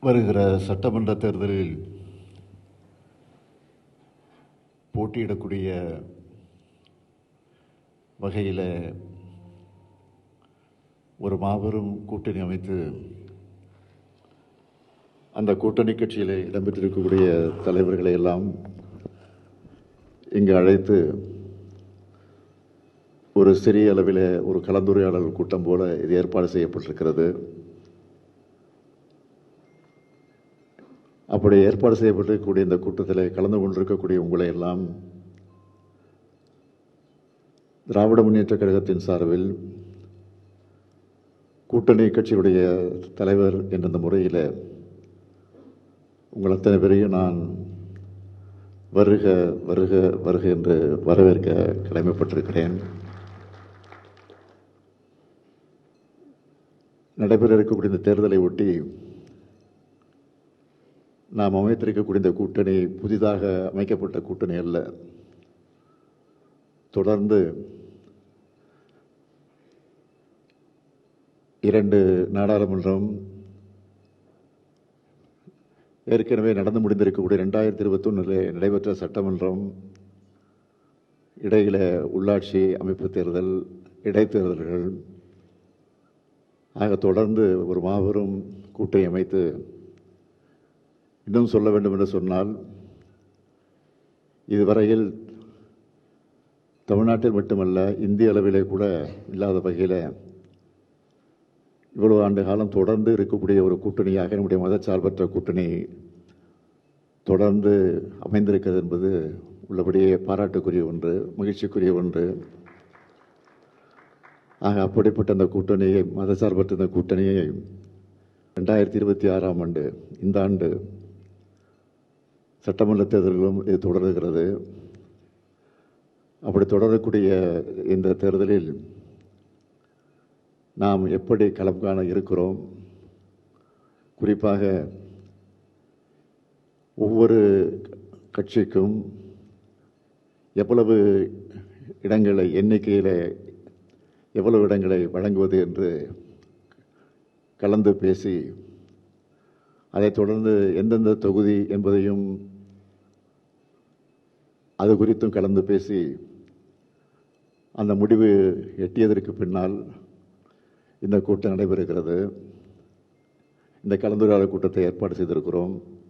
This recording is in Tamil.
வருகிற சட்டமன்ற தேர்தலில் போட்டியிடக்கூடிய வகையில் ஒரு மாபெரும் கூட்டணி அமைத்து அந்த கூட்டணி கட்சியில் இடம்பெற்றிருக்கக்கூடிய தலைவர்களை எல்லாம் இங்கு அழைத்து ஒரு சிறிய அளவில் ஒரு கலந்துரையாடல் கூட்டம் போல இது ஏற்பாடு செய்யப்பட்டிருக்கிறது. அப்படி ஏற்பாடு செய்யப்பட்டிருக்கக்கூடிய இந்த கூட்டத்தில் கலந்து கொண்டிருக்கக்கூடிய உங்களை எல்லாம் திராவிட முன்னேற்றக் கழகத்தின் சார்பில் கூட்டணி கட்சியுடைய தலைவர் என்ற முறையில் உங்கள் அத்தனை பேரையும் நான் வருக வருக வருக என்று வரவேற்க கடமைப்பட்டிருக்கிறேன். நடைபெற இருக்கக்கூடிய இந்த தேர்தலை ஒட்டி நாம் அமைத்திருக்கக்கூடிய இந்த கூட்டணி புதிதாக அமைக்கப்பட்ட கூட்டணி அல்ல. தொடர்ந்து 2 நாடாளுமன்றம், ஏற்கனவே நடந்து முடிந்திருக்கக்கூடிய 2021 நடைபெற்ற சட்டமன்றம், இடையில உள்ளாட்சி அமைப்பு தேர்தல், இடைத்தேர்தல்கள் ஆக தொடர்ந்து ஒரு மாபெரும் கூட்டணி அமைத்து, இன்னும் சொல்ல வேண்டும் என்று சொன்னால், இதுவரையில் தமிழ்நாட்டில் மட்டுமல்ல இந்திய அளவிலே கூட இல்லாத வகையில் இவ்வளவு ஆண்டு காலம் தொடர்ந்து இருக்கக்கூடிய ஒரு கூட்டணியாக நம்முடைய மதச்சார்பற்ற கூட்டணி தொடர்ந்து அமைந்திருக்கிறது என்பது உள்ளபடியே பாராட்டுக்குரிய ஒன்று, மகிழ்ச்சிக்குரிய ஒன்று. ஆக அப்படிப்பட்ட அந்த கூட்டணியை, மதச்சார்பற்ற இந்த கூட்டணியை 2026ஆம் ஆண்டு, இந்த ஆண்டு சட்டமன்ற தேர்தல்களும் இது தொடர்கிறது. அப்படி தொடரக்கூடிய இந்த தேர்தலில் நாம் எப்படி களம் காண இருக்கிறோம், குறிப்பாக ஒவ்வொரு கட்சிக்கும் எவ்வளவு இடங்களை, எண்ணிக்கையில் எவ்வளவு இடங்களை வழங்குவது என்று கலந்து பேசி, அதைத் தொடர்ந்து எந்தெந்த தொகுதி என்பதையும் அது குறித்தும் கலந்து பேசி அந்த முடிவு எட்டியதற்கு பின்னால் இந்த கூட்டம் நடைபெறுகிறது. இந்த கலந்துரையாடல் கூட்டத்தை ஏற்பாடு செய்திருக்கிறோம்.